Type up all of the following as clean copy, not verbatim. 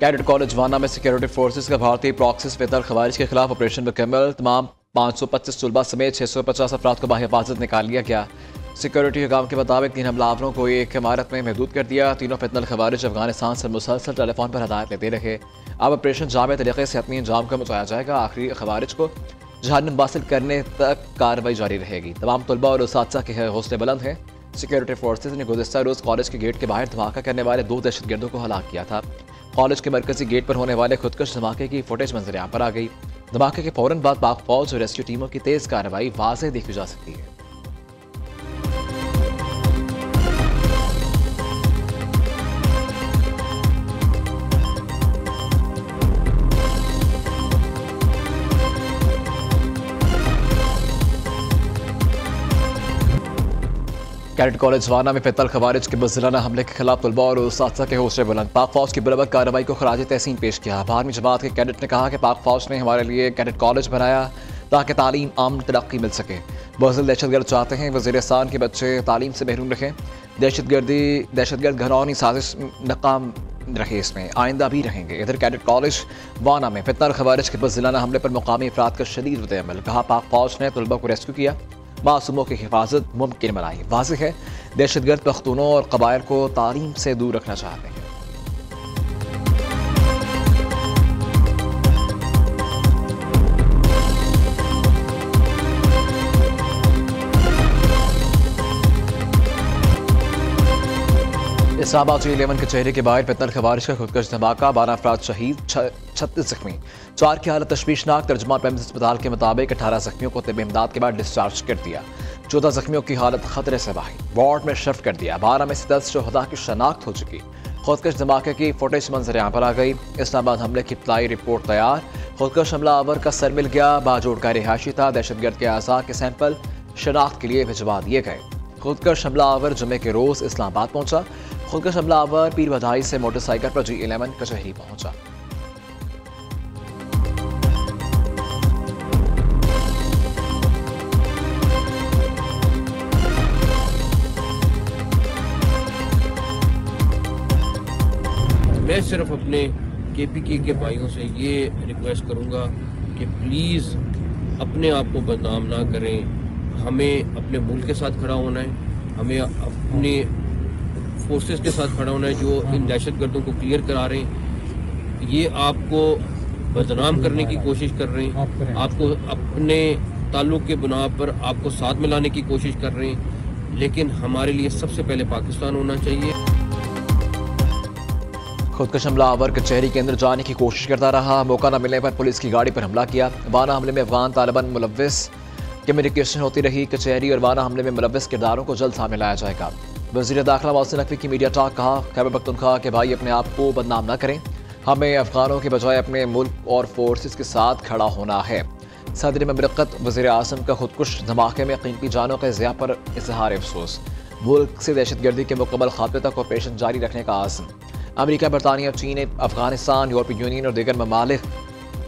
Cadet college वाना में security forces का भारतीय प्रॉक्सिस बेहतर खवारिज के खिलाफ ऑपरेशन मुकम्मल। तमाम 525 तलबा समेत 650 अफराद को बाहिफाजत निकाल लिया गया। सिक्योरिटी हुकाम के मुताबिक 3 हमलावरों को एक इमारत में महदूद कर दिया। तीनों फितनल खवारिज अफगानिस्तान से मुसलसल टेलीफोन पर हदायत लेते रहे। अब ऑपरेशन जामे तरीके से हतमी अंजाम का मचाया जाएगा। आखिरी खवारिज को जहन्नुम हासिल करने तक कार्रवाई जारी रहेगी। तमाम तलबा और उसातिज़ा के हौसले बुलंद हैं। सिक्योरिटी फोर्सेज ने गुज़िश्ता रोज़ कॉलेज के गेट के बाहर धमाका करने वाले 2 दहशतगर्दों को हलाक किया था। कॉलेज के मरकजी गेट पर होने वाले खुदकश धमाके की फुटेज मंजर आम पर आ गई। धमाके के फौरन बाद पाक फौज और रेस्क्यू टीमों की तेज कार्रवाई वाज़ेह देखी जा सकती है। कैडेट कॉलेज वाना में फितल खवारिज के बुज़दिलाना हमले के खिलाफ तलबा और उस्ताद के हौसले बुलंद। पाक फौज की बराबर कार्रवाई को खराज तहसीन पेश किया। 12वीं जमात के कैडेट ने कहा कि पाक फौज ने हमारे लिए कैडेट कॉलेज बनाया ताकि तालीम आम तरक्की मिल सके। बुज़दिल दहशतगर्द चाहते हैं वज़ीरिस्तान के बच्चे तालीम से महरूम रखें। दहशतगर्द घरौनी साजिश नाकाम रहे, इसमें आइंदा भी रहेंगे। इधर कैडेट कॉलेज वाना में फितल खवारिज के बुज़दिलाना हमले पर मुकामी अफराद का शदीद रद्द-ए-अमल। कहा पाक फौज ने तलबा को रेस्क्यू किया, मासूमों की हिफाजत मुमकिन बनाई। वाज़ेह है दहशतगर्द पख्तूनों और कबाइल को तालीम से दूर रखना चाहते हैं। इस्लामाबाद G11 के चेहरे के बाहर फितनल खवारिज का खुदकश धमाका, 12 अफराद शहीद, 36 जख्मी। 4 की हालत तशवीशनाक। तर्जुमान पेम्स अस्पताल के मुताबिक 18 जख्मियों को तिब्बी इमदाद के बाद डिस्चार्ज कर दिया। 14 जख्मियों की हालत खतरे से बाहर, वार्ड में शिफ्ट कर दिया। 12 में से 10 शुहदा की शनाख्त हो चुकी। खुदकश धमाके की फुटेज मंजर आम पर आ गई। इस्लामाबाद हमले की इब्तदाई रिपोर्ट तैयार। खुदकश हमलावर का सर मिल गया, बाजोड़ का रिहायशी था। दहशतगर्द के आज़ा के सैंपल शनाख्त के लिए भिजवा दिए गए। खुदकश हमलावर जुमे के रोज इस्लामाबाद पहुंचा। खुदकश हमलावर पीर बधाई से मोटरसाइकिल पर G11 कचहरी पहुंचा। मैं सिर्फ अपने KPK के भाइयों से ये रिक्वेस्ट करूंगा कि प्लीज़ अपने आप को बदनाम ना करें। हमें अपने मुल्क के साथ खड़ा होना है, हमें अपने फोर्सेस के साथ खड़ा होना है जो इन दहशतगर्दों को क्लियर करा रहे हैं। ये आपको बदनाम करने की कोशिश कर रहे हैं, आपको अपने ताल्लुक़ के बुनियाद पर आपको साथ मिलाने की कोशिश कर रहे हैं। लेकिन हमारे लिए सबसे पहले पाकिस्तान होना चाहिए। खुदकश हमलावर कचहरी के अंदर जाने की कोशिश करता रहा। मौका न मिलने पर पुलिस की गाड़ी पर हमला किया। वाना हमले में अफगान तालिबान मुलव्विस कम्युनिकेशन होती रही। कचहरी और वाना हमले में मुलव्विस किरदारों को जल्द सामने लाया जाएगा। वज़ीर दाखिला मोहसिन नकवी की मीडिया टॉक। कहा खैबर पख्तूनख्वा के भाई अपने आप को बदनाम न करें, हमें अफगानों के बजाय अपने मुल्क और फोर्सेस के साथ खड़ा होना है। सदर ममलकत वज़ीर आज़म का खुदकुश धमाके में कीमती जानों के ज़िया पर इज़हार अफसोस। मुल्क से दहशतगर्दी के मुकम्मल खात्मे तक ऑपरेशन जारी रखने का आज़म। अमेरिका, बरतानिया, चीन, अफगानिस्तान, यूरोपीय यूनियन और दीगर ममालिक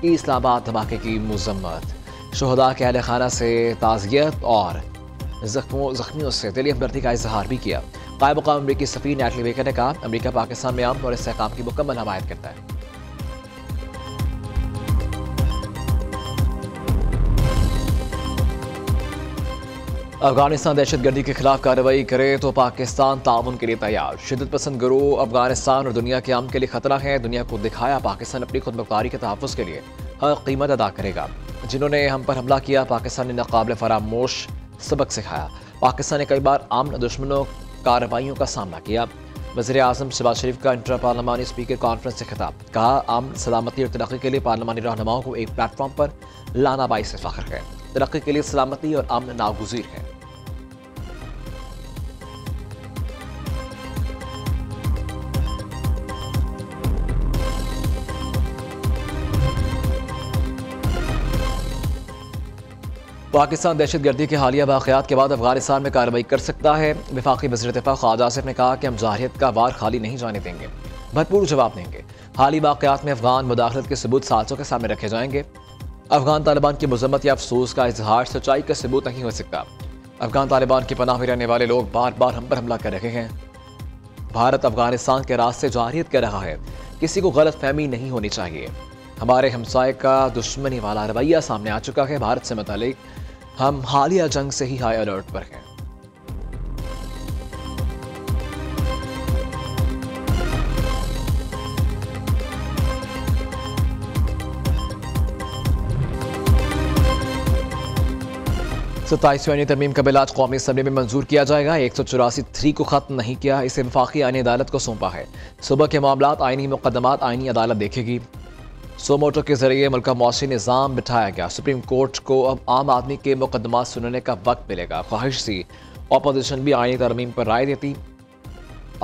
की इस्लामाबाद धमाके की मज़म्मत। शुहदा के अहल खाना से ताज़ियत और जख्मियों से दिली हमदर्दी का इजहार भी किया। कायम मुकाम अमरीकी सफ़ीर नैटली बेकर ने कहा अमरीका पाकिस्तान में अमन और इस्तेहकाम की मुकम्मल हमायत करता है। अफगानिस्तान दहशतगर्दी के खिलाफ कार्रवाई करे तो पाकिस्तान ताउन के लिए तैयार। शिद्दत पसंद गिरोह अफगानिस्तान और दुनिया के अमन के लिए खतरा है। दुनिया को दिखाया पाकिस्तान अपनी खुद मुख्तारी के तहफ़्फ़ुज़ के लिए हर कीमत अदा करेगा। जिन्होंने हम पर हमला किया पाकिस्तान ने नाकाबिल फरामोश सबक सिखाया। पाकिस्तान ने कई बार आमन दुश्मनों कार्रवाइयों का सामना किया। वज़ीर आज़म शहबाज शरीफ का इंटर पार्लिमानी स्पीकर कॉन्फ्रेंस से खिताब। कहा अमन, सलामती और तरक्की के लिए पार्लिमानी रहनुमाओं को एक प्लेटफॉर्म पर लाना बाइस फ़ख्र है। तरक्की के लिए सलामती और अमन नागुज़ीर है। पाकिस्तान दहशतगर्दी के हालिया वाक़यात के बाद अफगानिस्तान में कार्रवाई कर सकता है। वफाकी वज़ीर दिफ़ा ख्वाजा आसिफ ने कहा कि हम जारहियत का वार खाली नहीं जाने देंगे, भरपूर जवाब देंगे। हाली वाक़यात में अफगान मुदाखलत के सबूत साजिशों के सामने रखे जाएंगे। अफगान तालिबान की मजम्मत या अफसोस का इजहार सच्चाई का सबूत नहीं हो सकता। अफगान तालिबान की पनाह में रहने वाले लोग बार बार हम पर हमला कर रहे हैं। भारत अफगानिस्तान के रास्ते जारियत कर रहा है, किसी को गलत फहमी नहीं होनी चाहिए। हमारे हमसाये का दुश्मनी वाला रवैया सामने आ चुका है। भारत से मुतालिक हम हालिया जंग से ही हाई अलर्ट पर हैं। सत्ताईसवीं तरमीम का बिल आज कौमी असम्बली में मंजूर किया जाएगा। 184 को खत्म नहीं किया, इसे वफाकी आईनी अदालत को सौंपा है। सुबह के मामलात आईनी मुकदमात आईनी अदालत देखेगी। सो मोटो के जरिए मुल्क का मौसी निज़ाम बिठाया गया। सुप्रीम कोर्ट को अब आम आदमी के मुकदमात सुनने का वक्त मिलेगा। ख्वाहिश थी अपोजिशन भी आईनी तरमीम पर राय देती।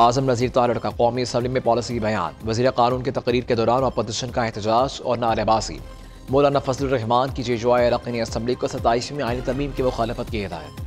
आजम नज़ीर तारड़ का कौमी असम्बली में पॉलिसी बयान। वज़ीर कानून की तकरीर के दौरान अपोजिशन का एहतजाज और नारेबाजी। मौलाना फजलुर रहमान की जेजुआए अरकान असम्बली को 27वीं आईनी तरमीम की मुखालफत की हिदायत।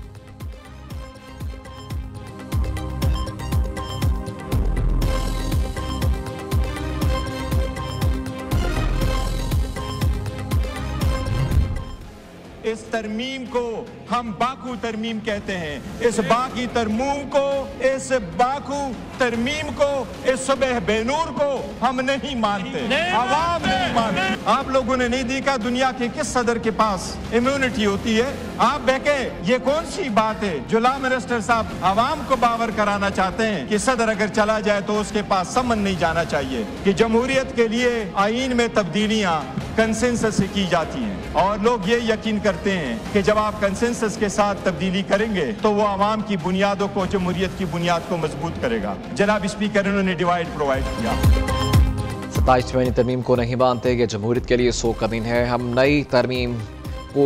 इस तरमीम को हम बाकू तरमीम कहते हैं। इस बाकी तरमीम को, इस बाकू तरमीम को, इस सुबह बेनूर को हम नहीं मानते, आवाम नहीं मानते। आप लोगों ने नहीं देखा दुनिया के किस सदर के पास इम्यूनिटी होती है। आप बहके ये कौन सी बात है जो ला मिनिस्टर साहब आवाम को बावर कराना चाहते हैं कि सदर अगर चला जाए तो उसके पास समन नहीं जाना चाहिए कि जमहूरियत के लिए आईन में तब्दीलियां कंसेंसस से की जाती हैं। और लोग ये यकीन करते हैं कि जब आप कंसेंसस के साथ तब्दीली करेंगे तो वो आवाम की बुनियादों को, जमहूरियत की बुनियाद को मजबूत करेगा। जनाब स्पीकर, इन्होंने डिवाइड प्रोवाइड किया। 27वीं तरमीम को नहीं मानते, ये जमहूरियत के लिए सो का दिन है। हम नई तरमीम को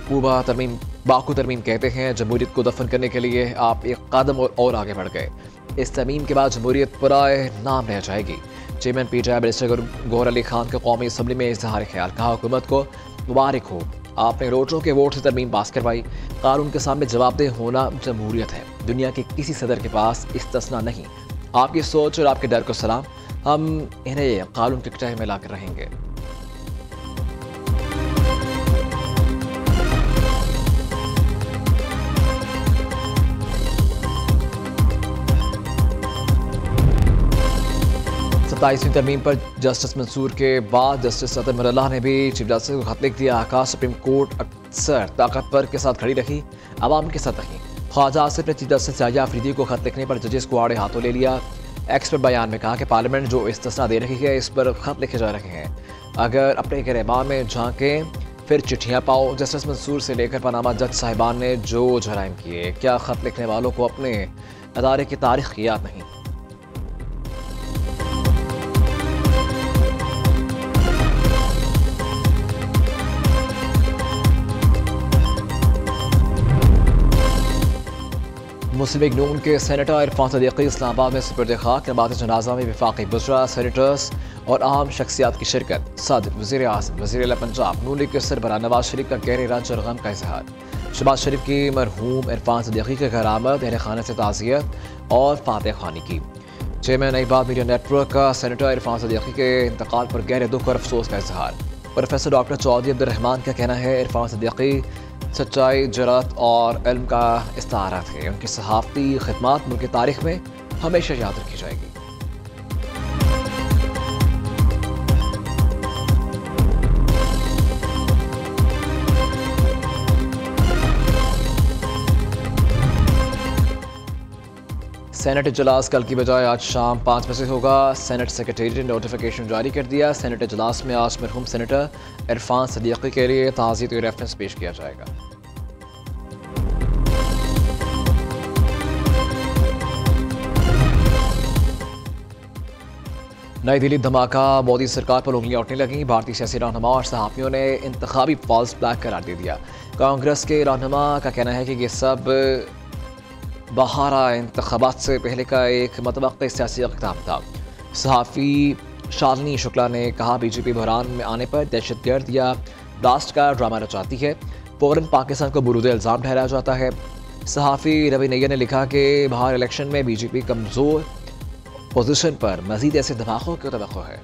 पूबा तरमीम, बाकू तरमीम कहते हैं। जमहूरियत को दफन करने के लिए आप एक कदम और आगे बढ़ गए। इस तरमीम के बाद जमहूरियत पराए नाम रह जाएगी। Chairman PTI barrister Gohar Ali Khan का कौमी असम्बली में इजहार ख्याल। कहा, हुकूमत को मुबारक हो, आपने रोटों के वोट से तरमीम पास करवाई। कानून के सामने जवाबदेह होना जमहूरियत है। दुनिया के किसी सदर के पास इस्तिस्ना नहीं। आपकी सोच और आपके डर को सलाम। हम इन्हें कानून के कटहरे में लाकर रहेंगे। सत्ताईसवीं तरमीम पर जस्टिस मंसूर के बाद जस्टिस सतर मुरल्ला ने भी चीफ जस्टिस को खत लिख दिया। आकाश सुप्रीम कोर्ट अक्सर ताकतवर के साथ खड़ी रही, आवाम के साथ रही। ख्वाजा आसिफ ने चीफ जस्टिस याहिया अफरीदी को खत लिखने पर जजेस को आड़े हाथों ले लिया। एक्सपर्ट बयान में कहा कि पार्लियामेंट जो इस्तिस्ना दे रही है, इस पर खत लिखे जा रहे हैं। अगर अपने गिरबान में झांकें फिर चिट्ठियाँ पाओ। जस्टिस मंसूर से लेकर पनामा जज साहिबान ने जो जराइम किए, क्या खत लिखने वालों को अपने अदारे की तारीख याद नहीं? मुस्लिम लीग नून के सेनेटर इरफान सदीकी इस्लामाबाद में सुपुर्द खाक। नमाज़ जनाजा में वफाकी बुज़रा, सेनेटर्स और आम शख्सियात की शिरकत। सदर, वज़ीर आज़म, वज़ीर आला पंजाब, नून लीग के सरबराह नवाज शरीफ का गहरे रंज और गम का इजहार। शहबाज शरीफ की मरहूम इरफान सदीकी के घर आमद, अहले खाने से ताज़ियत और फातह ख़्वानी की। चेयरमैन नईबाद मीडिया नेटवर्क का सेनेटर इरफान सदीकी के इंतकाल पर गहरे दुख और अफसोस का इजहार। प्रोफेसर डॉक्टर चौधरी अब्दुर्रहमान का कहना है, इरफान सदीकी सच्चाई, जरअत और इल्म का इस्तारा थे। उनकी सहाफ़ती खिदमत मुल्क की तारीख में हमेशा याद रखी जाएगी। सेनेट इजलास कल की बजाय आज शाम 5 बजे होगा। सेनेट सेक्रेटरी ने नोटिफिकेशन जारी कर दिया। सेनेट इजलास में आज मरहूम सेनेटर इरफान सदीकी के लिए ताज़ियत रेफरेंस पेश किया जाएगा। नई दिल्ली धमाका, मोदी सरकार पर उंगलियां उठने लगी। भारतीय सियासी रहनुमा और सहाफ़ियों ने इंतखाबी फॉल्स फ्लैग करार दे दिया। कांग्रेस के रहनुमा का कहना है कि ये सब बहारा इंतखाबात से पहले का एक मतवक्किल सियासी इक़दाम था। सहाफ़ी शालिनी शुक्ला ने कहा, बीजेपी बहरान में आने पर दहशतगर्द या ब्लास्ट का ड्रामा रचाती है, फ़ौरन पाकिस्तान को बुरूद इल्ज़ाम ठहराया जाता है। सहाफ़ी रवि नैयर ने लिखा कि बाहर इलेक्शन में बीजेपी कमज़ोर पोजीशन पर मज़ीद ऐसे धमाकों की तवक्को है।